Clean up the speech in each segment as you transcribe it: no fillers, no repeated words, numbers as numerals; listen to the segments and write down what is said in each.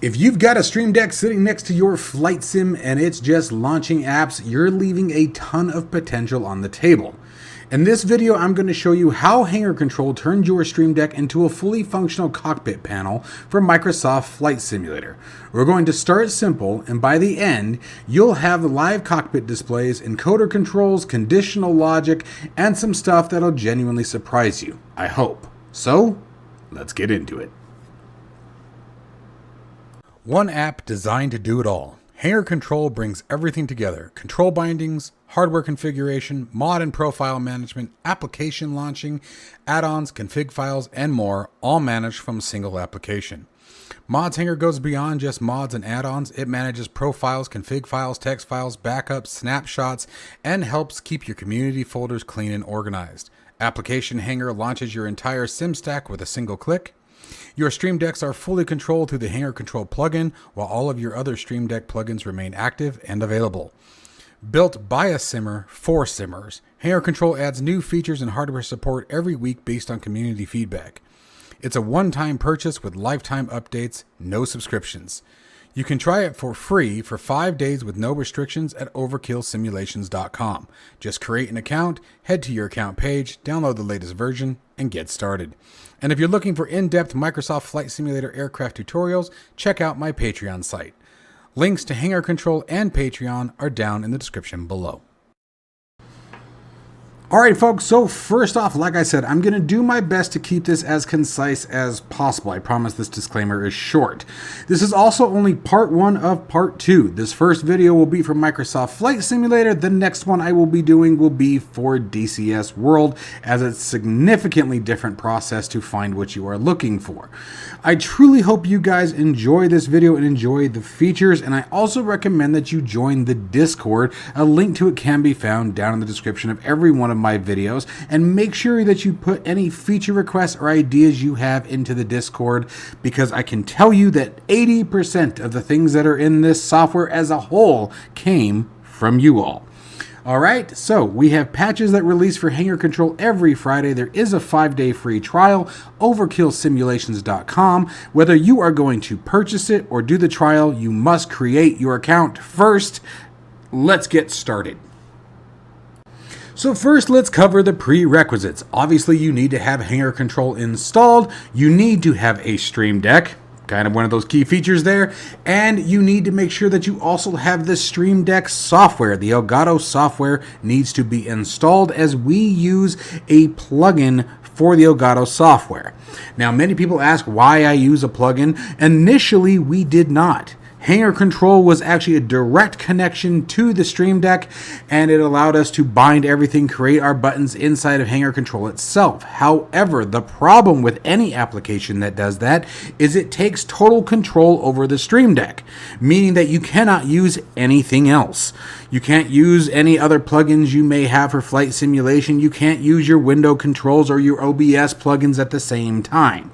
If you've got a Stream Deck sitting next to your flight sim and it's just launching apps, you're leaving a ton of potential on the table. In this video, I'm going to show you how Hangar Control turned your Stream Deck into a fully functional cockpit panel for Microsoft Flight Simulator. We're going to start simple, and by the end, you'll have live cockpit displays, encoder controls, conditional logic, and some stuff that'll genuinely surprise you, I hope. So, let's get into it. One app designed to do it all. Hangar Control brings everything together. Control bindings, hardware configuration, mod and profile management, application launching, add-ons, config files, and more, all managed from a single application. Mods Hangar goes beyond just mods and add-ons. It manages profiles, config files, text files, backups, snapshots, and helps keep your community folders clean and organized. Application Hangar launches your entire sim stack with a single click. Your Stream Decks are fully controlled through the Hangar Control plugin, while all of your other Stream Deck plugins remain active and available. Built by a simmer for simmers, Hangar Control adds new features and hardware support every week based on community feedback. It's a one-time purchase with lifetime updates, no subscriptions. You can try it for free for 5 days with no restrictions at overkillsimulations.com. Just create an account, head to your account page, download the latest version, and get started. And if you're looking for in-depth Microsoft Flight Simulator aircraft tutorials, check out my Patreon site. Links to Hangar Control and Patreon are down in the description below. Alright folks, so first off, like I said, I'm going to do my best to keep this as concise as possible. I promise this disclaimer is short. This is also only part 1 of part 2. This first video will be for Microsoft Flight Simulator. The next one I will be doing will be for DCS World, as it's a significantly different process to find what you are looking for. I truly hope you guys enjoy this video and enjoy the features, and I also recommend that you join the Discord. A link to it can be found down in the description of every one of my videos, and make sure that you put any feature requests or ideas you have into the Discord, because I can tell you that 80% of the things that are in this software as a whole came from you all. Alright, so we have patches that release for Hangar Control every Friday. There is a 5-day free trial, overkillsimulations.com. Whether you are going to purchase it or do the trial, you must create your account first. Let's get started. So first, let's cover the prerequisites. Obviously, you need to have Hangar Control installed. You need to have a Stream Deck, kind of one of those key features there. And you need to make sure that you also have the Stream Deck software. The Elgato software needs to be installed, as we use a plugin for the Elgato software. Now, many people ask why I use a plugin. Initially, we did not. Hangar Control was actually a direct connection to the Stream Deck, and it allowed us to bind everything, create our buttons inside of Hangar Control itself. However, the problem with any application that does that is it takes total control over the Stream Deck, meaning that you cannot use anything else. You can't use any other plugins you may have for flight simulation. You can't use your window controls or your OBS plugins at the same time.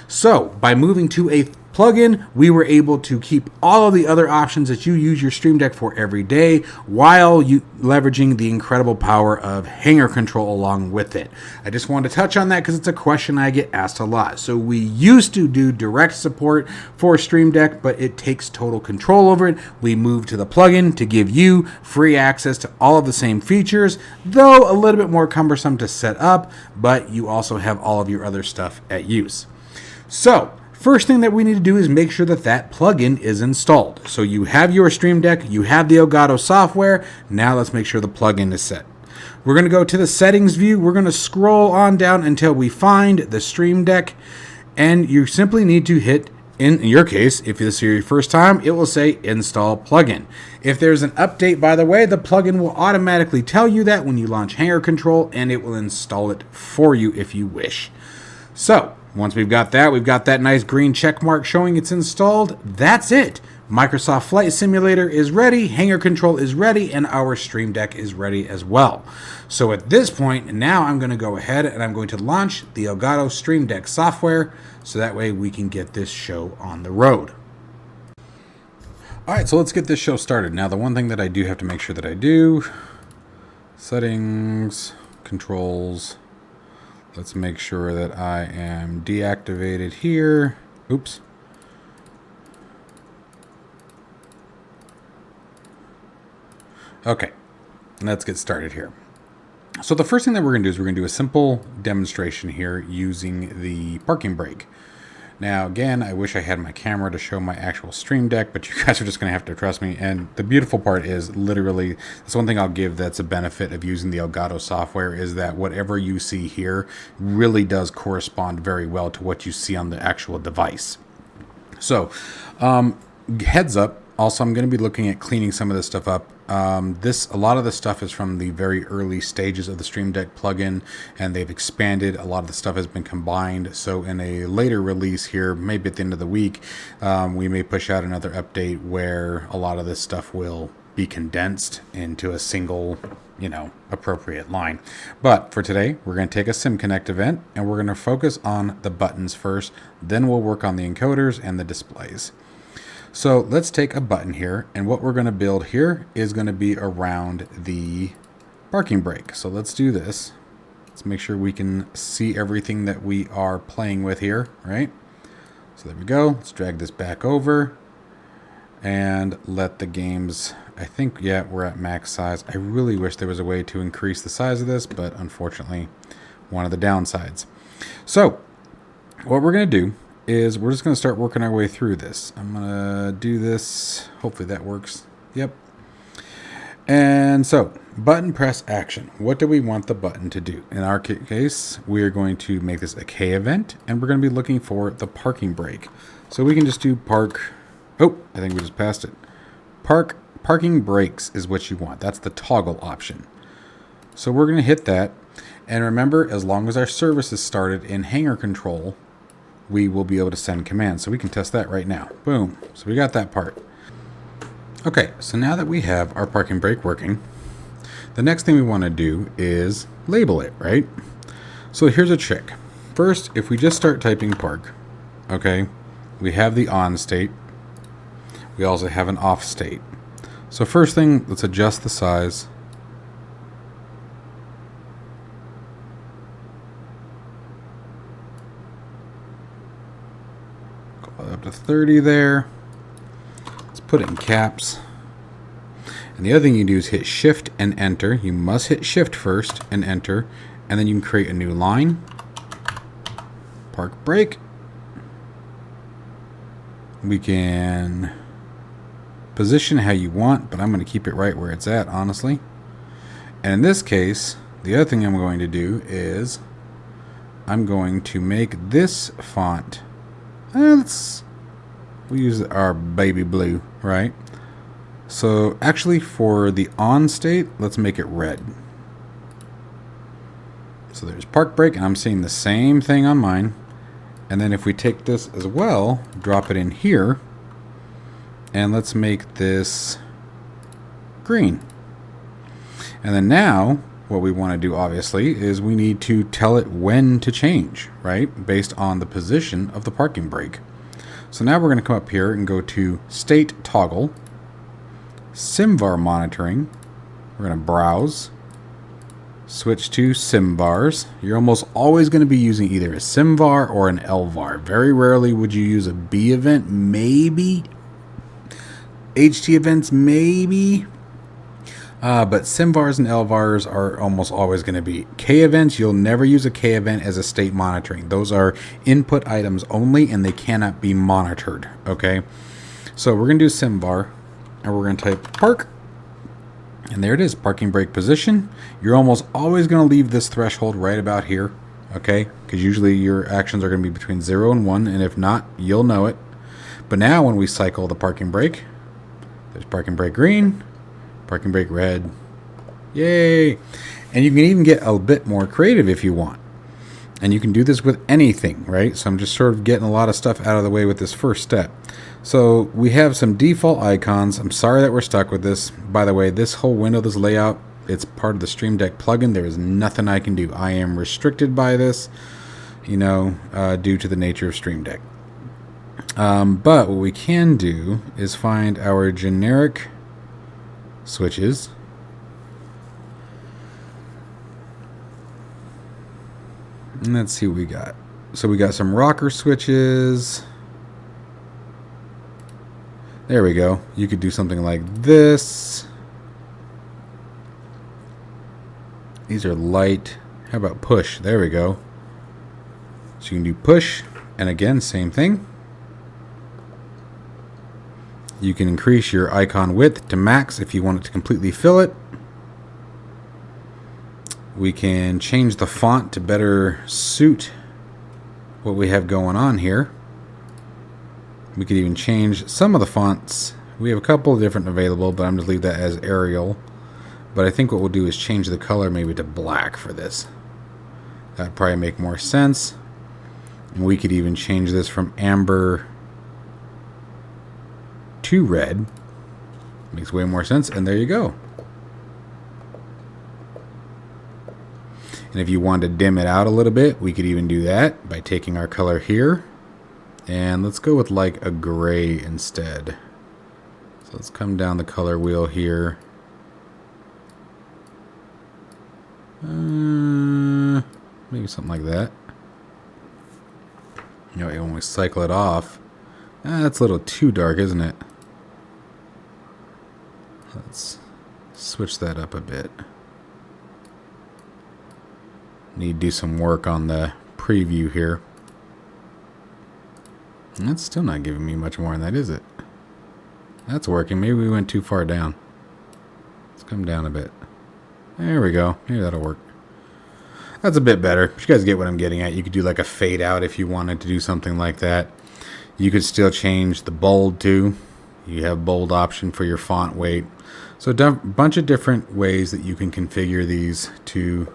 So, by moving to a plugin, we were able to keep all of the other options that you use your Stream Deck for every day, while leveraging the incredible power of Hangar Control along with it. I just wanted to touch on that because it's a question I get asked a lot. So we used to do direct support for Stream Deck, but it takes total control over it. We moved to the plugin to give you free access to all of the same features, though a little bit more cumbersome to set up, but you also have all of your other stuff at use. So, first thing that we need to do is make sure that that plugin is installed. So you have your Stream Deck, you have the Elgato software. Now let's make sure the plugin is set. We're going to go to the settings view. We're going to scroll on down until we find the Stream Deck. And you simply need to hit, in your case, if this is your first time, it will say install plugin. If there's an update, by the way, the plugin will automatically tell you that when you launch Hangar Control, and it will install it for you if you wish. So, once we've got that nice green check mark showing it's installed. That's it. Microsoft Flight Simulator is ready, Hangar Control is ready, and our Stream Deck is ready as well. So at this point, now I'm going to go ahead and I'm going to launch the Elgato Stream Deck software, so that way we can get this show on the road. Alright, so let's get this show started. Now, the one thing that I do have to make sure that I do, settings, controls. Let's make sure that I am deactivated here. Oops. Okay, let's get started here. So the first thing that we're going to do is we're going to do a simple demonstration here using the parking brake. Now, again, I wish I had my camera to show my actual Stream Deck, but you guys are just going to have to trust me. And the beautiful part is literally, that's one thing I'll give that's a benefit of using the Elgato software, is that whatever you see here really does correspond very well to what you see on the actual device. So, heads up, also I'm going to be looking at cleaning some of this stuff up. A lot of the stuff is from the very early stages of the Stream Deck plugin, and they've expanded. A lot of the stuff has been combined. So in a later release here, maybe at the end of the week, we may push out another update where a lot of this stuff will be condensed into a single, appropriate line. But for today, we're going to take a SimConnect event, and we're going to focus on the buttons first. Then we'll work on the encoders and the displays. So let's take a button here, and what we're going to build here is going to be around the parking brake. So let's do this. Let's make sure we can see everything that we are playing with here, right? So there we go. Let's drag this back over and let the games, I think, yeah, we're at max size. I really wish there was a way to increase the size of this, but unfortunately, one of the downsides. So what we're going to do is we're just going to start working our way through this. I'm going to do this. Hopefully that works. Yep. And so, button press action. What do we want the button to do? In our case, we are going to make this a K event, and we're going to be looking for the parking brake. So we can just do park. Oh, I think we just passed it. Parking brakes is what you want. That's the toggle option. So we're going to hit that. And remember, as long as our service is started in Hangar Control, we will be able to send commands. So we can test that right now. Boom. So we got that part. Okay, so now that we have our parking brake working, the next thing we want to do is label it, right? So here's a trick. First, if we just start typing park, okay, we have the on state. We also have an off state. So first thing, let's adjust the size. Up to 30 there. Let's put it in caps. And the other thing you do is hit shift and enter. You must hit shift first and enter, and then you can create a new line. Park brake. We can position how you want, but I'm going to keep it right where it's at, honestly. And in this case, the other thing I'm going to do is I'm going to make this font, we'll use our baby blue, right? So actually for the on state, let's make it red. So there's park brake, and I'm seeing the same thing on mine. And then if we take this as well, drop it in here, and let's make this green. And then now what we want to do, obviously, is we need to tell it when to change, right? Based on the position of the parking brake. So now we're going to come up here and go to State Toggle, SimVar Monitoring. We're going to browse, switch to SimVars. You're almost always going to be using either a SimVar or an LVAR. Very rarely would you use a B event, maybe. HT events, maybe. But SimVars and LVARs are almost always going to be. K events, you'll never use a K event as a state monitoring. Those are input items only, and they cannot be monitored. Okay, so we're going to do SimVar, and we're going to type park, and there it is, parking brake position. You're almost always going to leave this threshold right about here, okay, because usually your actions are going to be between 0 and 1, and if not, you'll know it. But now when we cycle the parking brake, there's parking brake green, parking brake red. Yay! And you can even get a bit more creative if you want. And you can do this with anything, right? So I'm just sort of getting a lot of stuff out of the way with this first step. So we have some default icons. I'm sorry that we're stuck with this. By the way, this whole window, this layout, it's part of the Stream Deck plugin. There is nothing I can do. I am restricted by this, due to the nature of Stream Deck. But what we can do is find our generic switches. And let's see what we got. So we got some rocker switches. There we go. You could do something like this. These are light. How about push? There we go. So you can do push, and again, same thing. You can increase your icon width to max if you want it to completely fill it. We can change the font to better suit what we have going on here. We could even change some of the fonts. We have a couple of different available, but I'm going to leave that as Arial. But I think what we'll do is change the color maybe to black for this. That'd probably make more sense. And we could even change this from amber to red. Makes way more sense, and there you go. And if you want to dim it out a little bit, we could even do that by taking our color here. And let's go with like a gray instead. So let's come down the color wheel here. Maybe something like that. You know, when we cycle it off, that's a little too dark, isn't it? Let's switch that up a bit. Need to do some work on the preview here. And that's still not giving me much more than that, is it? That's working. Maybe we went too far down. Let's come down a bit. There we go. Maybe that'll work. That's a bit better. You guys get what I'm getting at. You could do like a fade out if you wanted to do something like that. You could still change the bold too. You have bold option for your font weight. So a bunch of different ways that you can configure these to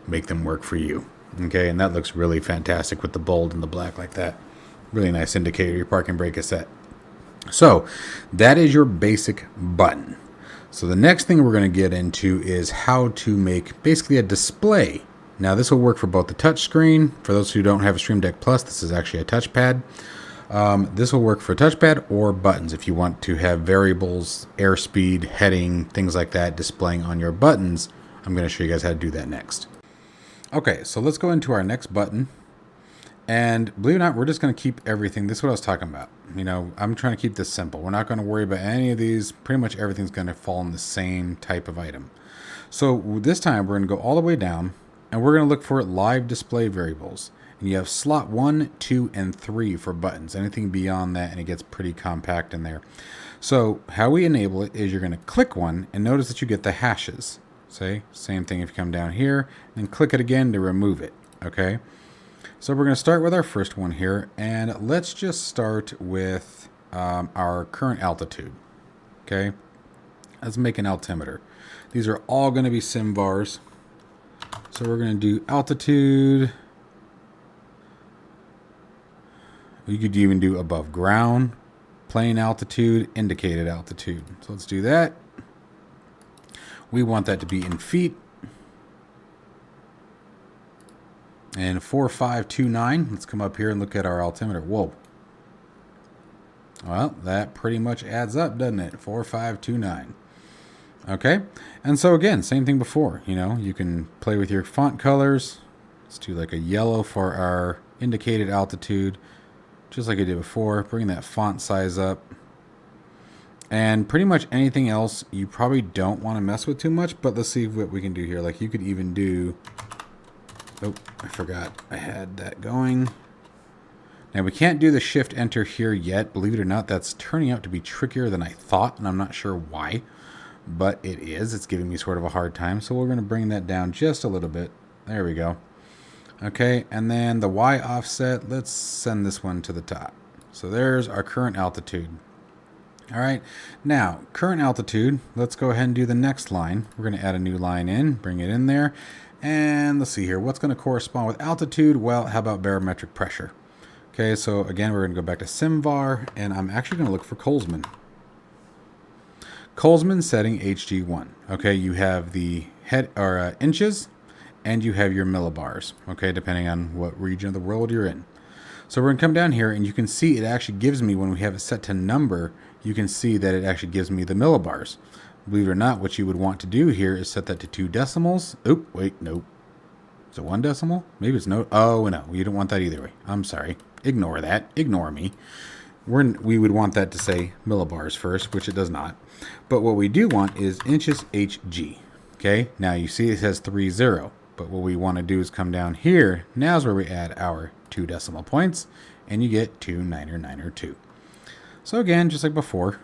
make them work for you. Okay, and that looks really fantastic with the bold and the black like that. Really nice indicator your parking brake is set. So that is your basic button. So the next thing we're going to get into is how to make basically a display. Now this will work for both the touch screen. For those who don't have a Stream Deck Plus, this is actually a touchpad. This will work for a touchpad or buttons if you want to have variables, airspeed, heading, things like that displaying on your buttons. I'm going to show you guys how to do that next. Okay, so let's go into our next button. And believe it or not, we're just going to keep everything. This is what I was talking about. You know, I'm trying to keep this simple. We're not going to worry about any of these. Pretty much everything's going to fall in the same type of item. So this time we're going to go all the way down and we're going to look for live display variables. And you have slot 1, 2, and 3 for buttons. Anything beyond that, and it gets pretty compact in there. So how we enable it is you're going to click one and notice that you get the hashes. Say, same thing if you come down here and click it again to remove it. Okay. So we're going to start with our first one here, and let's just start with our current altitude. Okay, let's make an altimeter. These are all going to be sim bars. So we're going to do altitude. You could even do above ground, plane altitude, indicated altitude. So let's do that. We want that to be in feet. And 4529, let's come up here and look at our altimeter. Whoa. Well, that pretty much adds up, doesn't it? 4529. Okay. And so again, same thing before, you know, you can play with your font colors. Let's do like a yellow for our indicated altitude, just like I did before. Bring that font size up. And pretty much anything else you probably don't want to mess with too much, but let's see what we can do here. Like you could even do... Oh, I forgot I had that going. Now we can't do the shift enter here yet. Believe it or not, that's turning out to be trickier than I thought, and I'm not sure why, but it is. It's giving me sort of a hard time. So we're going to bring that down just a little bit. There we go. Okay, and then the Y offset, let's send this one to the top. So there's our current altitude. All right, now current altitude, let's go ahead and do the next line. We're going to add a new line in, bring it in there. And let's see here, what's going to correspond with altitude? Well, how about barometric pressure? Okay, so again, we're going to go back to SimVar, and I'm actually going to look for Colesman. Colesman setting HG1. Okay, you have the head or inches, and you have your millibars. Okay, depending on what region of the world you're in. So we're going to come down here, and you can see it actually gives me, when we have it set to number, you can see that it actually gives me the millibars. Believe it or not, what you would want to do here is set that to 2 decimals. Oop, wait, nope. Is it 1 decimal? Maybe it's no. Oh, no, you don't want that either way. I'm sorry. Ignore that. Ignore me. We would want that to say millibars first, which it does not. But what we do want is inches HG. Okay, now you see it says 30, but what we want to do is come down here. Now is where we add our 2 decimal points, and you get 2992. So again, just like before,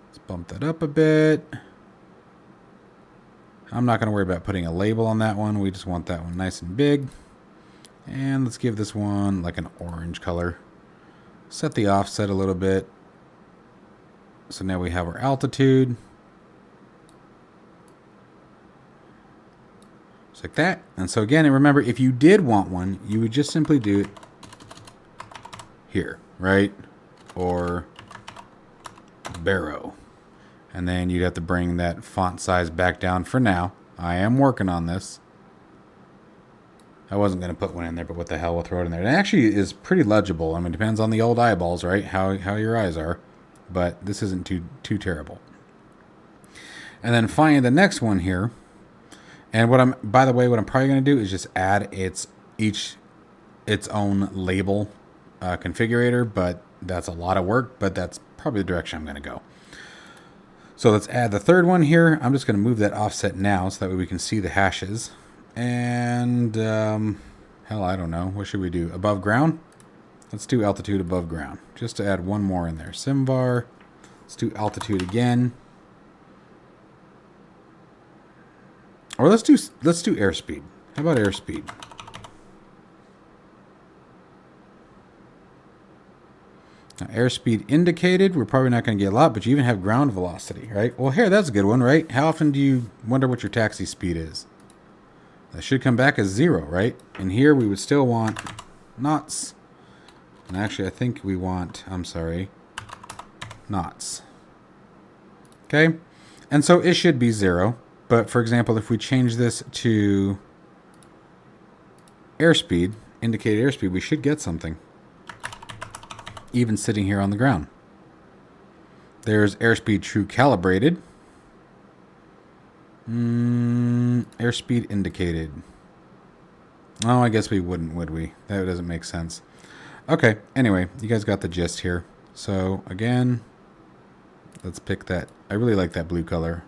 let's bump that up a bit. I'm not going to worry about putting a label on that one. We just want that one nice and big. And let's give this one like an orange color. Set the offset a little bit. So now we have our altitude. Just like that. And so again, and remember, if you did want one, you would just simply do it here, right? Or barrow. And then you'd have to bring that font size back down for now. I am working on this. I wasn't going to put one in there, but what the hell, we'll throw it in there. It actually is pretty legible. I mean, it depends on the old eyeballs, right? How your eyes are. But this isn't too terrible. And then finally, the next one here. And by the way, what I'm probably going to do is just add its own label configurator. But that's a lot of work. But that's probably the direction I'm going to go. So let's add the third one here. I'm just going to move that offset now so that way we can see the hashes. And, hell, I don't know. What should we do? Above ground? Let's do altitude above ground. Just to add one more in there. Simvar. Let's do altitude again. Or let's do airspeed. How about airspeed? Now, airspeed indicated, we're probably not going to get a lot, but you even have ground velocity, right? Well, here, that's a good one, right? How often do you wonder what your taxi speed is? That should come back as 0, right? And here we would still want knots. And actually, I think we want, knots. Okay? And so it should be 0. But for example, if we change this to airspeed, indicated airspeed, we should get something. Even sitting here on the ground. There's airspeed true calibrated. Airspeed indicated. Oh, I guess we wouldn't, would we? That doesn't make sense. Okay, anyway, you guys got the gist here. So, again, let's pick that. I really like that blue color.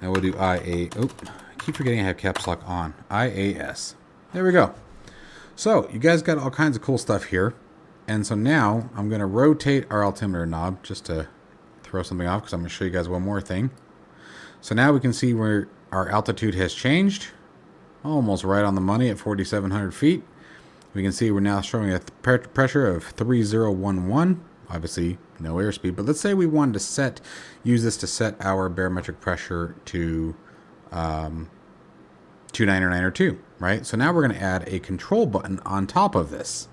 And we'll do IA. Oh, I keep forgetting I have caps lock on. IAS. There we go. So, you guys got all kinds of cool stuff here. And so now, I'm going to rotate our altimeter knob just to throw something off because I'm going to show you guys one more thing. So now we can see where our altitude has changed. Almost right on the money at 4,700 feet. We can see we're now showing a pressure of 3011. Obviously, no airspeed. But let's say we wanted to use this to set our barometric pressure to 2992, right? So now we're going to add a control button on top of this.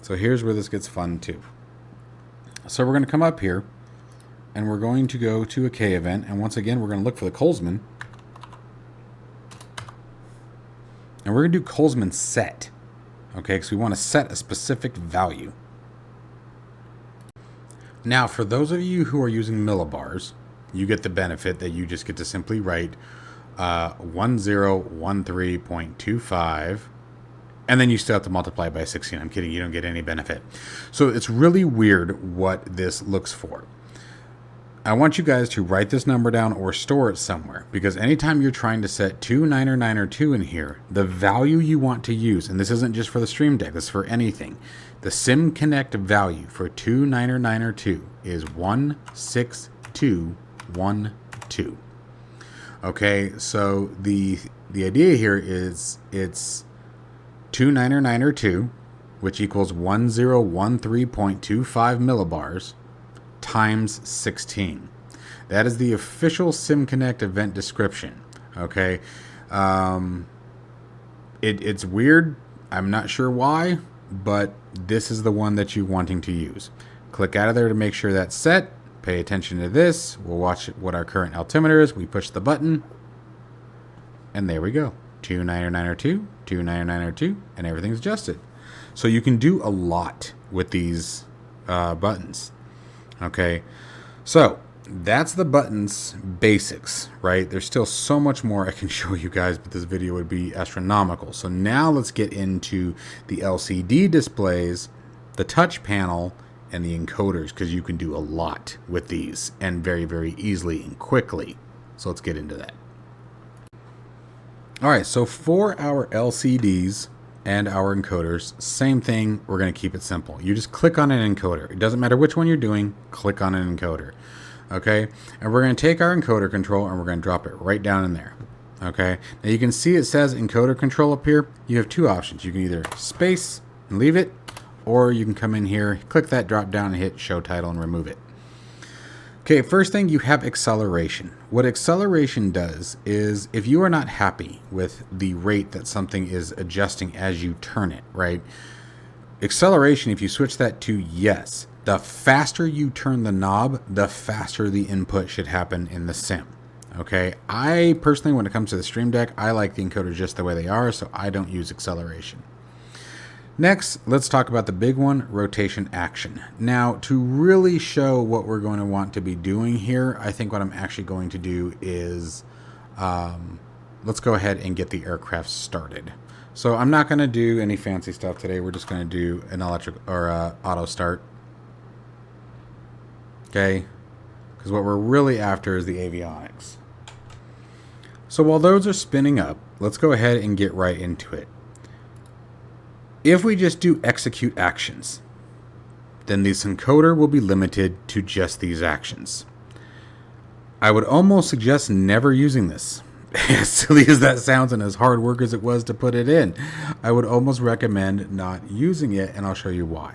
So here's where this gets fun too. So we're going to come up here and we're going to go to a K event. And once again, we're going to look for the Colesman. And we're going to do Colesman set. Okay, because we want to set a specific value. Now, for those of you who are using millibars, you get the benefit that you just get to simply write 1013.25, and then you still have to multiply by 16. I'm kidding, you don't get any benefit. So it's really weird what this looks for. I want you guys to write this number down or store it somewhere, because anytime you're trying to set 2992 in here, the value you want to use, and this isn't just for the Stream Deck, this is for anything, the SimConnect value for 2992 is 16212. Okay, so the idea here is it's 2992, which equals 1013.25 millibars, times 16. That is the official SimConnect event description. Okay, it's weird. I'm not sure why, but this is the one that you're wanting to use. Click out of there to make sure that's set. Pay attention to this. We'll watch what our current altimeter is. We push the button, and there we go. 2992, 2992, and everything's adjusted. So you can do a lot with these buttons. Okay, so that's the buttons basics, right? There's still so much more I can show you guys, but this video would be astronomical. So now let's get into the LCD displays, the touch panel, and the encoders, because you can do a lot with these and very, very easily and quickly. So let's get into that. All right, so for our LCDs and our encoders, same thing. We're going to keep it simple. You just click on an encoder. It doesn't matter which one you're doing, click on an encoder. Okay, and we're going to take our encoder control and we're going to drop it right down in there. Okay, now you can see it says encoder control up here. You have two options. You can either space and leave it, or you can come in here, click that drop down and hit show title and remove it. Okay, first thing, you have acceleration. What acceleration does is if you are not happy with the rate that something is adjusting as you turn it, right? Acceleration, if you switch that to yes, the faster you turn the knob, the faster the input should happen in the sim. Okay, I personally, when it comes to the Stream Deck, I like the encoders just the way they are, so I don't use acceleration. Next, let's talk about the big one, rotation action. Now, to really show what we're going to want to be doing here, I think what I'm actually going to do is, let's go ahead and get the aircraft started. So I'm not going to do any fancy stuff today. We're just going to do an electric or auto start. Okay, because what we're really after is the avionics. So while those are spinning up, let's go ahead and get right into it. If we just do execute actions, then this encoder will be limited to just these actions. I would almost suggest never using this. As silly as that sounds and as hard work as it was to put it in, I would almost recommend not using it, and I'll show you why.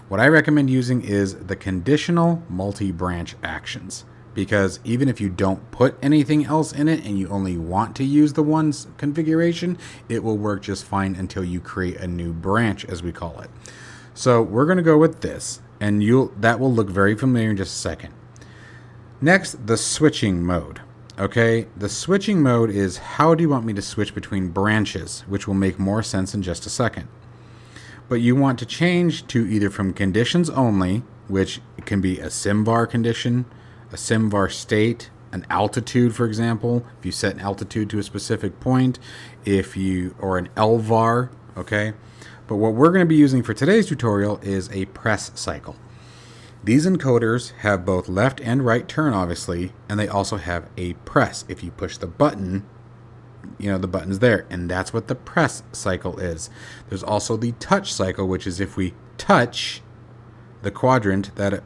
What I recommend using is the conditional multi-branch actions, because even if you don't put anything else in it and you only want to use the one's configuration, it will work just fine until you create a new branch, as we call it. So we're going to go with this, and that will look very familiar in just a second. Next, the switching mode. Okay, the switching mode is how do you want me to switch between branches, which will make more sense in just a second. But you want to change to either from conditions only, which can be a SimVar condition, a SimVar state, an altitude, for example, if you set an altitude to a specific point, or an LVAR, okay? But what we're going to be using for today's tutorial is a press cycle. These encoders have both left and right turn, obviously, and they also have a press. If you push the button, the button's there, and that's what the press cycle is. There's also the touch cycle, which is if we touch the quadrant that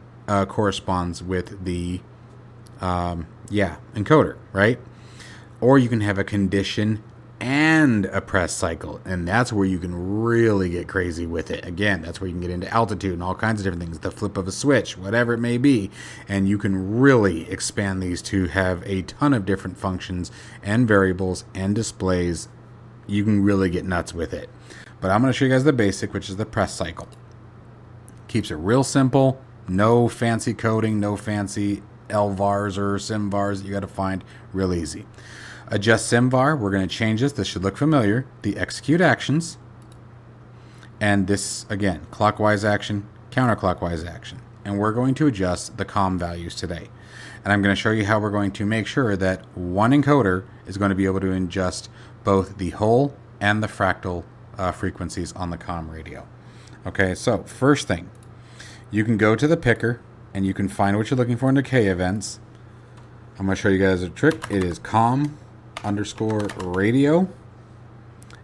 corresponds with the encoder, right? Or you can have a condition and a press cycle, and that's where you can really get crazy with it. Again, that's where you can get into altitude and all kinds of different things, the flip of a switch, whatever it may be, and you can really expand these to have a ton of different functions and variables and displays. You can really get nuts with it. But I'm going to show you guys the basic, which is the press cycle. Keeps it real simple, no fancy coding, no fancy LVARs or SimVars that you got to find, real easy. Adjust SimVar, we're going to change this. This should look familiar. The execute actions. And this, again, clockwise action, counterclockwise action. And we're going to adjust the COM values today. And I'm going to show you how we're going to make sure that one encoder is going to be able to adjust both the whole and the fractal frequencies on the COM radio. Okay, so first thing, you can go to the picker and you can find what you're looking for in decay events. I'm going to show you guys a trick. It is COM_radio.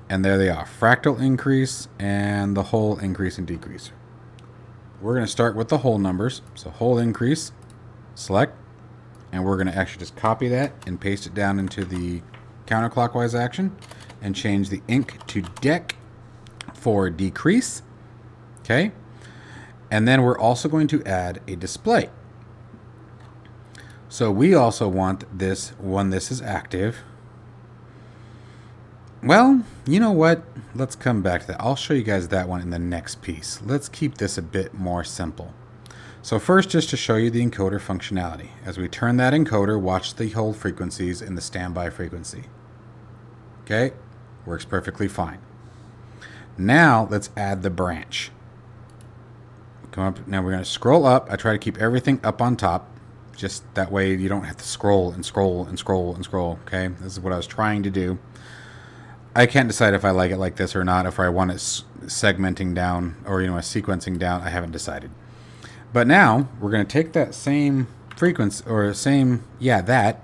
And there they are. Fractal increase and the whole increase and decrease. We're going to start with the whole numbers. So whole increase, select. And we're going to actually just copy that and paste it down into the counterclockwise action. And change the inc to dec for decrease. Okay. And then we're also going to add a display. So we also want this when this is active. Well, you know what? Let's come back to that. I'll show you guys that one in the next piece. Let's keep this a bit more simple. So first, just to show you the encoder functionality. As we turn that encoder, watch the hold frequencies in the standby frequency. Okay, works perfectly fine. Now let's add the branch. Come up. Now we're going to scroll up. I try to keep everything up on top. Just that way you don't have to scroll and scroll and scroll and scroll. Okay, this is what I was trying to do. I can't decide if I like it like this or not. If I want it segmenting down or a sequencing down, I haven't decided. But now we're going to take that same frequency or same, that,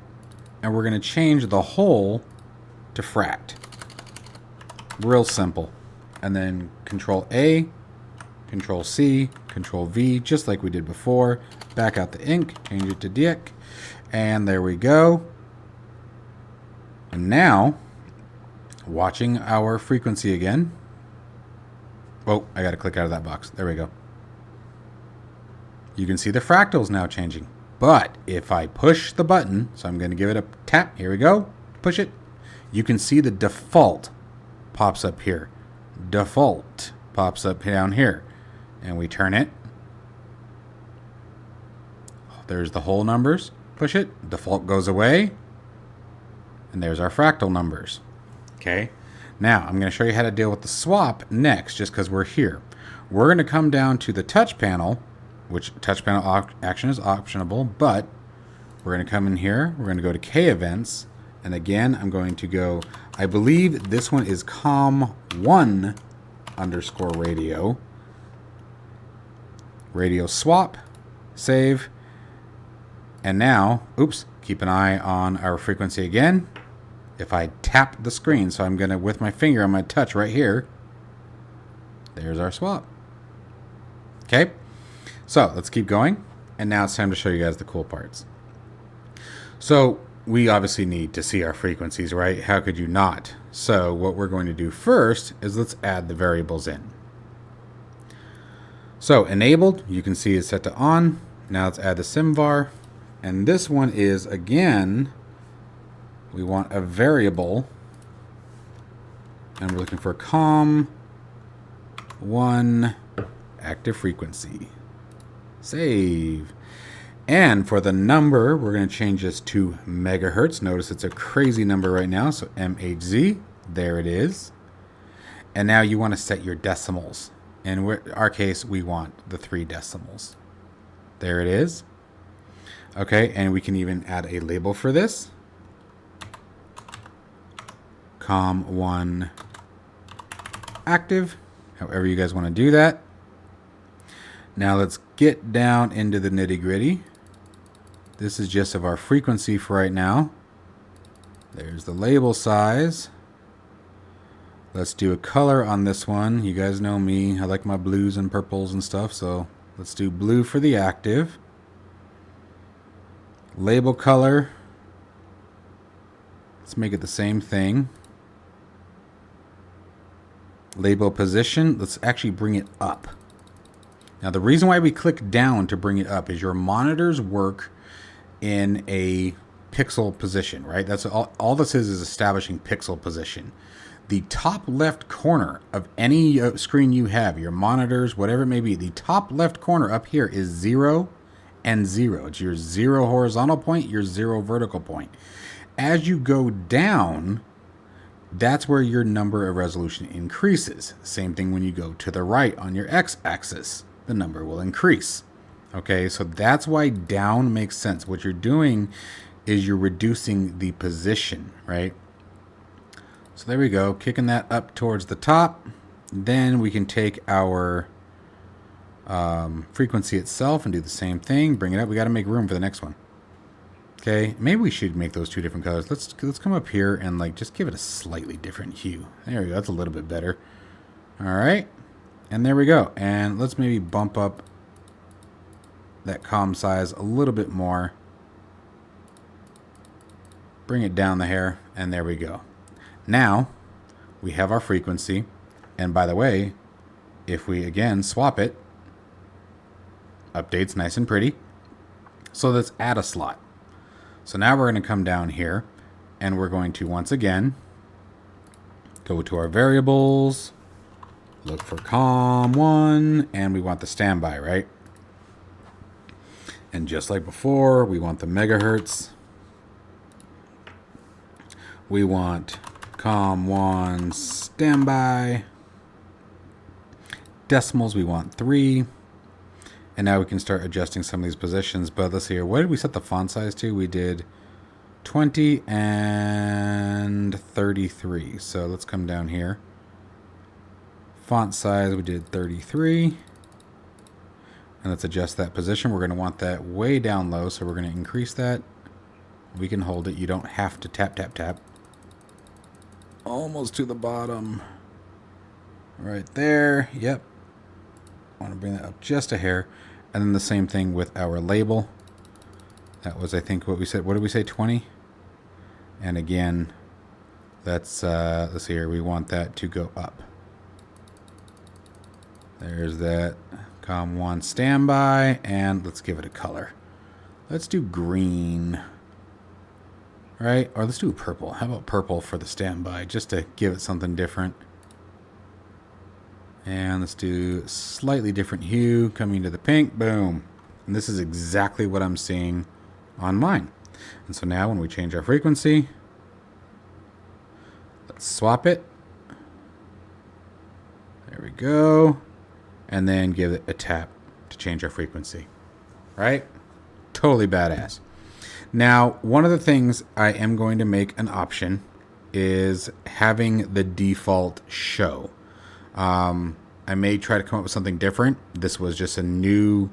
and we're going to change the whole to fract. Real simple. And then Control A, Control C, Control V, just like we did before. Back out the ink, change it to dick, and there we go. And now, watching our frequency again. Oh, I got to click out of that box. There we go. You can see the fractals now changing. But if I push the button, so I'm going to give it a tap. Here we go. Push it. You can see the default pops up here. Default pops up down here. And we turn it. There's the whole numbers. Push it. Default goes away. And there's our fractal numbers. Okay. Now, I'm going to show you how to deal with the swap next, just because we're here. We're going to come down to the touch panel, which touch panel action is optionable, but we're going to come in here. We're going to go to K events. And again, I'm going to go, I believe this one is COM1 _ radio. Radio swap, save. And now, oops, keep an eye on our frequency again. If I tap the screen, so I'm going to, with my finger, I'm going to touch right here. There's our swap. Okay, so let's keep going. And now it's time to show you guys the cool parts. So we obviously need to see our frequencies, right? How could you not? So what we're going to do first is let's add the variables in. So enabled, you can see is set to on. Now let's add the SimVar. And this one is, again, we want a variable. And we're looking for COM1 active frequency. Save. And for the number, we're going to change this to megahertz. Notice it's a crazy number right now. So MHz, there it is. And now you want to set your decimals. In our case, we want the 3 decimals. There it is. Okay, and we can even add a label for this. COM1 active, however you guys want to do that. Now let's get down into the nitty gritty. This is just of our frequency for right now. There's the label size. Let's do a color on this one. You guys know me. I like my blues and purples and stuff. So let's do blue for the active. Label color. Let's make it the same thing. Label position. Let's actually bring it up. Now the reason why we click down to bring it up is your monitors work in a pixel position, right? That's all this is establishing pixel position. The top left corner of any screen you have, your monitors, whatever it may be, the top left corner up here is 0 and 0. It's your 0 horizontal point, your 0 vertical point. As you go down, that's where your number of resolution increases. Same thing when you go to the right on your x-axis, the number will increase. Okay, so that's why down makes sense. What you're doing is you're reducing the position, right? So there we go, kicking that up towards the top. Then we can take our frequency itself and do the same thing. Bring it up. We got to make room for the next one. Okay, maybe we should make those 2 different colors. Let's come up here and like just give it a slightly different hue. There we go. That's a little bit better. All right, and there we go. And let's maybe bump up that COM size a little bit more. Bring it down the hair, and there we go. Now we have our frequency, and by the way, if we again swap it, updates nice and pretty. So let's add a slot. So now we're going to come down here and we're going to once again go to our variables, look for COM1, and we want the standby, right? And just like before, we want the megahertz. We want COM1 standby. Decimals, we want 3. And now we can start adjusting some of these positions. But let's see here. What did we set the font size to? We did 20 and 33. So let's come down here. Font size, we did 33. And let's adjust that position. We're going to want that way down low, so we're going to increase that. We can hold it. You don't have to tap, tap, tap. Almost to the bottom. Right there. Yep. I want to bring that up just a hair. And then the same thing with our label. That was, I think, what we said. What did we say? 20? And again, that's, let's see here. We want that to go up. There's that. COM1 standby. And let's give it a color. Let's do green. Right? Or let's do purple. How about purple for the standby? Just to give it something different. And let's do slightly different hue coming to the pink. Boom. And this is exactly what I'm seeing on mine. And so now when we change our frequency, let's swap it. There we go. And then give it a tap to change our frequency. Right? Totally badass. Now, one of the things I am going to make an option is having the default show. I may try to come up with something different. This was just a new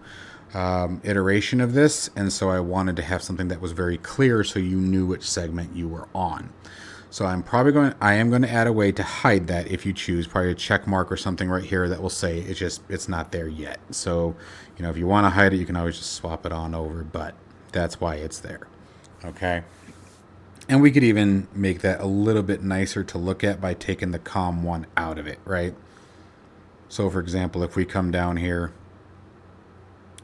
iteration of this, and so I wanted to have something that was very clear so you knew which segment you were on. So I am going to add a way to hide that if you choose, probably a check mark or something right here that will say it's not there yet. So, if you want to hide it, you can always just swap it on over, but that's why it's there. Okay. And we could even make that a little bit nicer to look at by taking the COM1 out of it, right? So, for example, if we come down here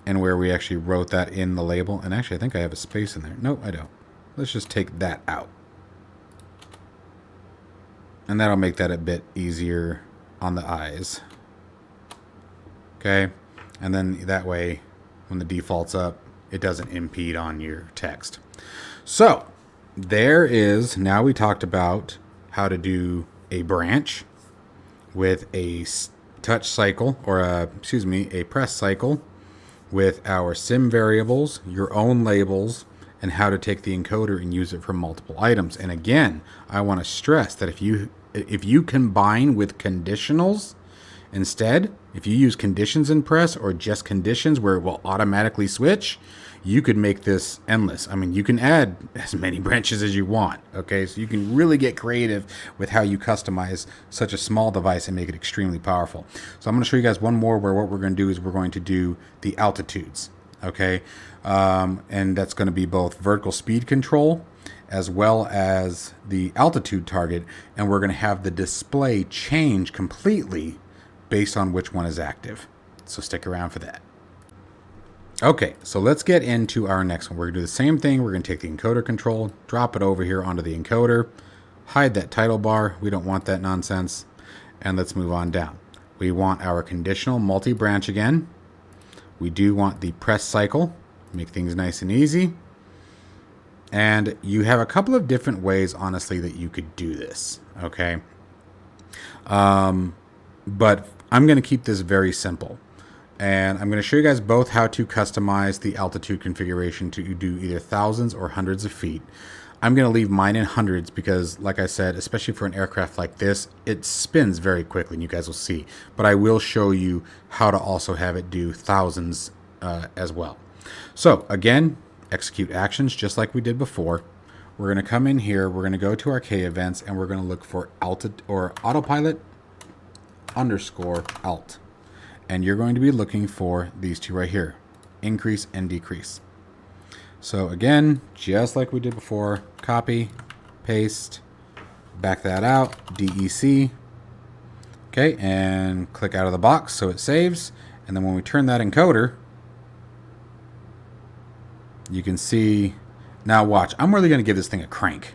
and where we actually wrote that in the label, and actually I think I have a space in there. Nope, I don't. Let's just take that out. And that'll make that a bit easier on the eyes. Okay. And then that way, when the default's up, it doesn't impede on your text. So, there is, now we talked about how to do a branch with a touch cycle, or a press cycle with our sim variables, your own labels, and how to take the encoder and use it for multiple items. And again, I want to stress that if you combine with conditionals instead, if you use conditions in press or just conditions where it will automatically switch, you could make this endless. I mean, you can add as many branches as you want, okay? So you can really get creative with how you customize such a small device and make it extremely powerful. So I'm going to show you guys one more where what we're going to do is we're going to do the altitudes, okay? And that's going to be both vertical speed control as well as the altitude target, and we're going to have the display change completely based on which one is active. So stick around for that. Okay, so let's get into our next one. We're going to do the same thing. We're going to take the encoder control, drop it over here onto the encoder, hide that title bar. We don't want that nonsense. And let's move on down. We want our conditional multi-branch again. We do want the press cycle, make things nice and easy. And you have a couple of different ways, honestly, that you could do this, okay? But I'm going to keep this very simple. And I'm going to show you guys both how to customize the altitude configuration to do either thousands or hundreds of feet. I'm going to leave mine in hundreds because, like I said, especially for an aircraft like this, it spins very quickly, and you guys will see. But I will show you how to also have it do thousands as well. So, again, execute actions just like we did before. We're going to come in here, we're going to go to our K events, and we're going to look for autopilot _ alt. And you're going to be looking for these two right here, increase and decrease. So again, just like we did before, copy, paste, back that out, DEC. Okay, and click out of the box so it saves. And then when we turn that encoder, you can see, now watch, I'm really going to give this thing a crank.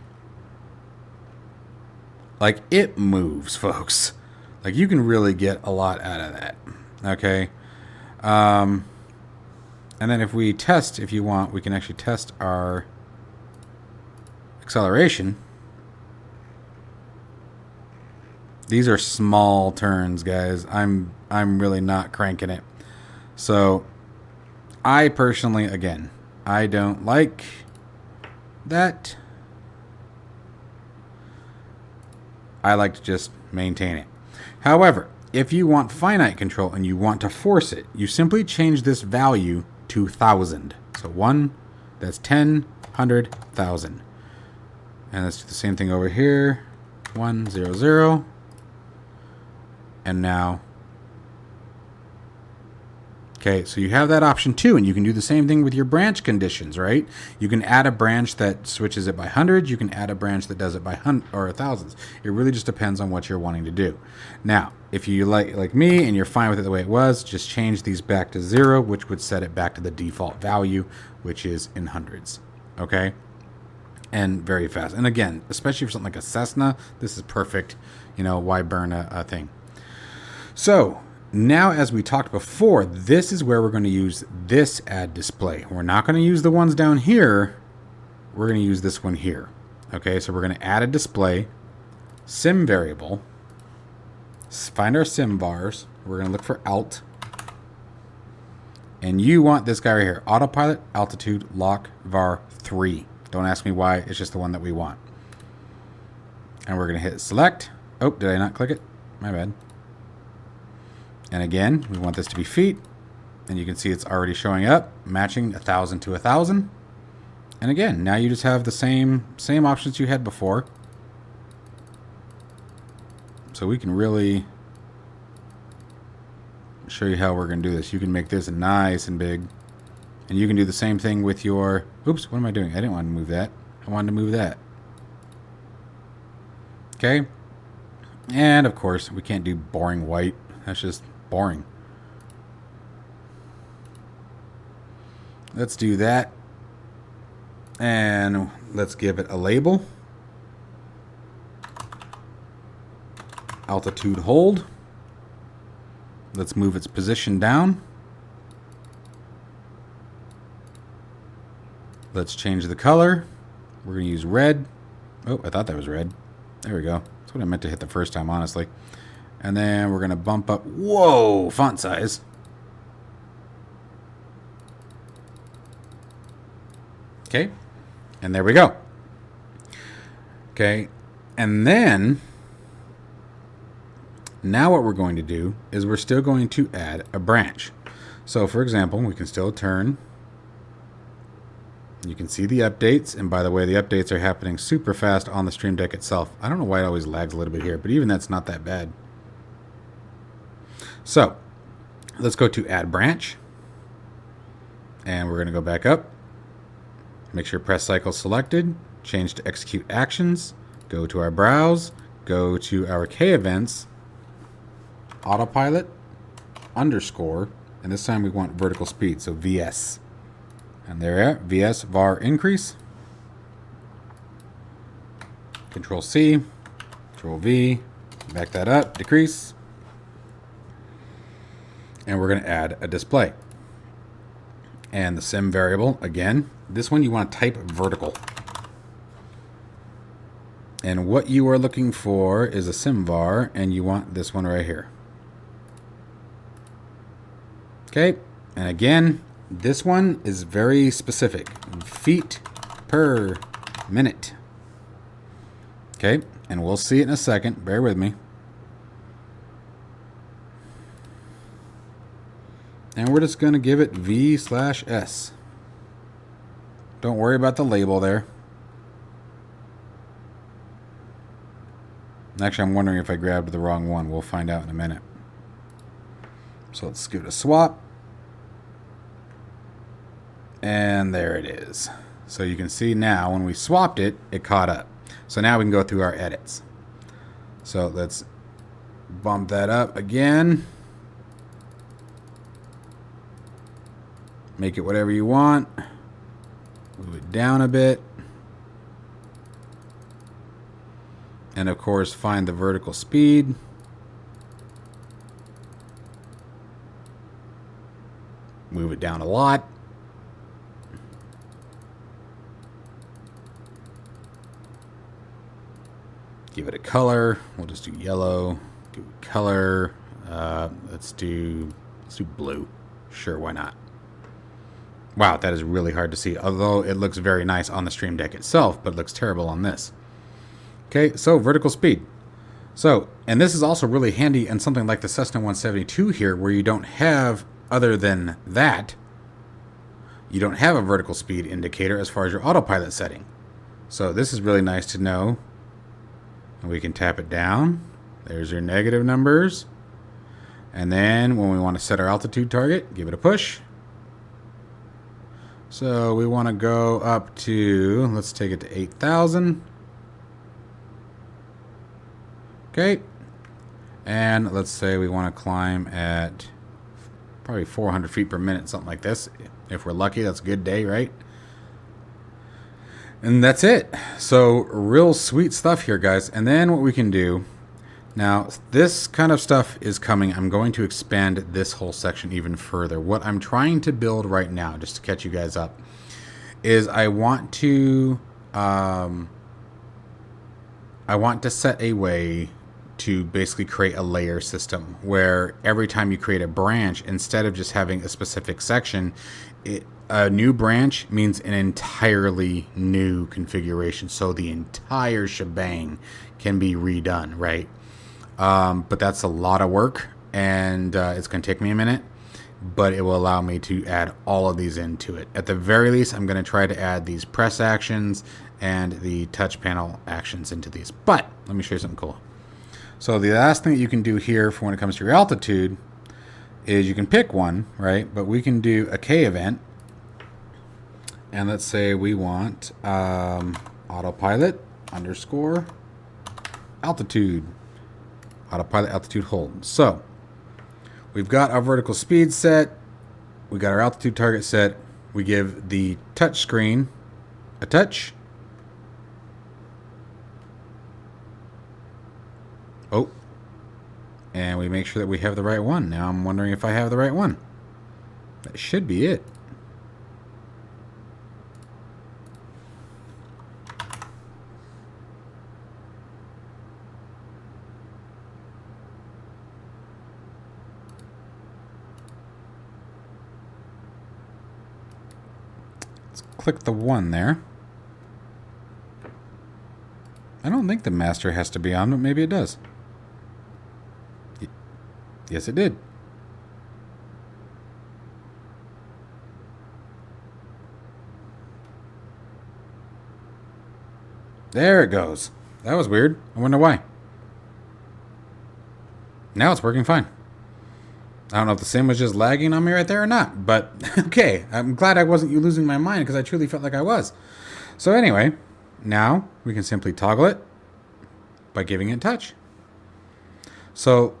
Like, it moves, folks. Like, you can really get a lot out of that. Okay. And then if we test, if you want, we can actually test our acceleration. These are small turns, guys. I'm really not cranking it. So I personally, again, I don't like that. I like to just maintain it. However, If you want finite control and you want to force it, you simply change this value to 1,000. So 1, that's 10, 100, 1,000. And let's do the same thing over here. 1, 0, 0. And now, okay, so you have that option too, and you can do the same thing with your branch conditions, right? You can add a branch that switches it by 100. You can add a branch that does it by thousands. It really just depends on what you're wanting to do. Now, if you like me and you're fine with it the way it was, just change these back to 0, which would set it back to the default value, which is in hundreds. Okay, and very fast. And again, especially for something like a Cessna, this is perfect. You know, why burn a thing? So now, as we talked before, this is where we're going to use this add display. We're not going to use the ones down here. We're going to use this one here. Okay, so we're going to add a display, sim variable, find our sim vars. We're going to look for alt. And you want this guy right here, autopilot, altitude, lock, var 3. Don't ask me why, it's just the one that we want. And we're going to hit select. Oh, did I not click it? My bad. And again, we want this to be feet. And you can see it's already showing up, matching 1,000 to 1,000. And again, now you just have the same options you had before. So we can really show you how we're going to do this. You can make this nice and big. And you can do the same thing with your... Oops, what am I doing? I didn't want to move that. I wanted to move that. Okay. And of course, we can't do boring white. That's just boring. Let's do that. And let's give it a label. Altitude hold. Let's move its position down. Let's change the color. We're going to use red. Oh, I thought that was red. There we go. That's what I meant to hit the first time, honestly. And then we're going to bump up, whoa, font size. Okay. And there we go. Okay. And then, now what we're going to do is we're still going to add a branch. So for example, we can still turn. You can see the updates. And by the way, the updates are happening super fast on the Stream Deck itself. I don't know why it always lags a little bit here, but even that's not that bad. So let's go to add branch. And we're going to go back up. Make sure press cycle selected. Change to execute actions. Go to our browse. Go to our K events. Autopilot underscore. And this time we want vertical speed. So VS. And there, VS var increase. Control C. Control V. Back that up. Decrease. And we're going to add a display. And the sim variable, again, this one you want to type vertical. And what you are looking for is a sim var, and you want this one right here. Okay, and again, this one is very specific. Feet per minute. Okay, and we'll see it in a second. Bear with me. And we're just going to give it V/S. Don't worry about the label there. Actually, I'm wondering if I grabbed the wrong one. We'll find out in a minute. So let's give it a swap. And there it is. So you can see now when we swapped it, it caught up. So now we can go through our edits. So let's bump that up again. Make it whatever you want. Move it down a bit. And of course, find the vertical speed. Move it down a lot. Give it a color. We'll just do yellow. Do color. Let's do blue. Sure, why not? Wow, that is really hard to see. Although it looks very nice on the Stream Deck itself, but it looks terrible on this. Okay, so vertical speed. So, and this is also really handy in something like the Cessna 172 here, where you don't have, other than that, you don't have a vertical speed indicator as far as your autopilot setting. So this is really nice to know. And we can tap it down. There's your negative numbers. And then when we want to set our altitude target, give it a push. So we want to go up to, let's take it to 8,000. Okay. And let's say we want to climb at probably 400 feet per minute, something like this. If we're lucky, that's a good day, right? And that's it. So real sweet stuff here, guys. And then what we can do, now this kind of stuff is coming. I'm going to expand this whole section even further. What I'm trying to build right now, just to catch you guys up, is I want to set a way to basically create a layer system where every time you create a branch, instead of just having a specific section, a new branch means an entirely new configuration. So the entire shebang can be redone, right? But that's a lot of work, and it's going to take me a minute, but it will allow me to add all of these into it. At the very least, I'm going to try to add these press actions and the touch panel actions into these. But let me show you something cool. So the last thing that you can do here for when it comes to your altitude is you can pick one, right? But we can do a K event. And let's say we want autopilot underscore altitude. Autopilot altitude hold. So we've got our vertical speed set. We got our altitude target set. We give the touch screen a touch. Oh, and we make sure that we have the right one. Now I'm wondering if I have the right one. That should be it. Let's click the one there. I don't think the master has to be on, but maybe it does. Yes, it did. There it goes. That was weird. I wonder why. Now it's working fine. I don't know if the sim was just lagging on me right there or not, but okay. I'm glad I wasn't losing my mind because I truly felt like I was. So anyway, now we can simply toggle it by giving it touch. So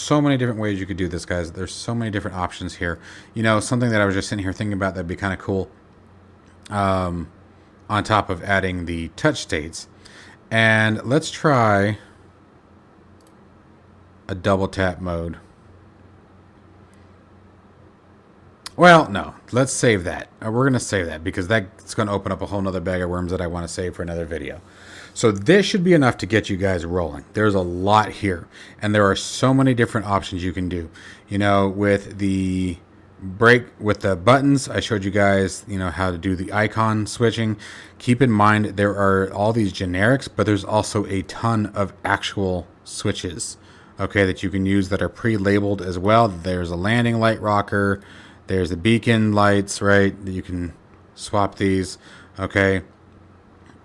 many different ways you could do this, guys. There's so many different options here. You know, something that I was just sitting here thinking about that'd be kind of cool, on top of adding the touch states. And let's try a double tap mode. Well, no, let's save that. We're going to save that because that's going to open up a whole nother bag of worms that I want to save for another video. So this should be enough to get you guys rolling. There's a lot here, and there are so many different options you can do. You know, with the buttons, I showed you guys, you know, how to do the icon switching. Keep in mind there are all these generics, but there's also a ton of actual switches, okay, that you can use that are pre-labeled as well. There's a landing light rocker. There's the beacon lights, right? You can swap these, okay?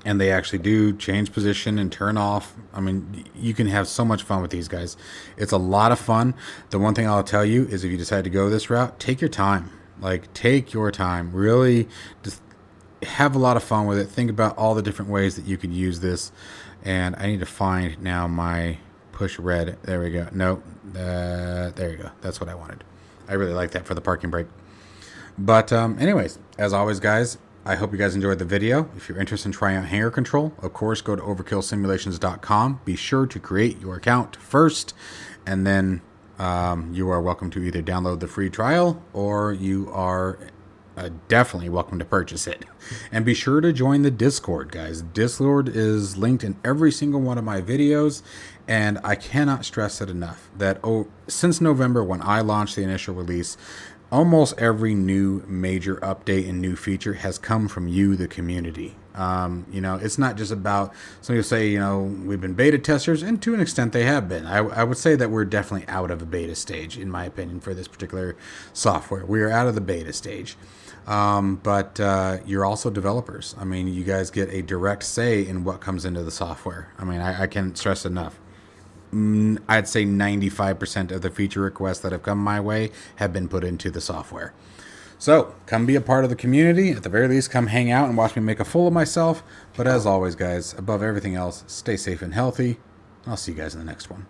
And they actually do change position and turn off. I mean, you can have so much fun with these guys. It's a lot of fun. The one thing I'll tell you is if you decide to go this route, take your time. Like, take your time. Really just have a lot of fun with it. Think about all the different ways that you could use this. And I need to find now my push red. There we go. Nope. There you go. That's what I wanted. I really like that for the parking brake. But anyways, as always, guys, I hope you guys enjoyed the video. If you're interested in trying out Hangar Control, of course, go to overkillsimulations.com. Be sure to create your account first, and then you are welcome to either download the free trial or you are definitely welcome to purchase it. And be sure to join the Discord, guys. Discord is linked in every single one of my videos, and I cannot stress it enough that since November, when I launched the initial release, almost every new major update and new feature has come from you, the community. You know, it's not just about, some people say, you know, we've been beta testers, and to an extent they have been. I would say that we're definitely out of a beta stage, in my opinion, for this particular software. We are out of the beta stage. But you're also developers. I mean, you guys get a direct say in what comes into the software. I mean, I can't stress enough. I'd say 95% of the feature requests that have come my way have been put into the software. So, come be a part of the community. At the very least, come hang out and watch me make a fool of myself. But as always, guys, above everything else, stay safe and healthy. I'll see you guys in the next one.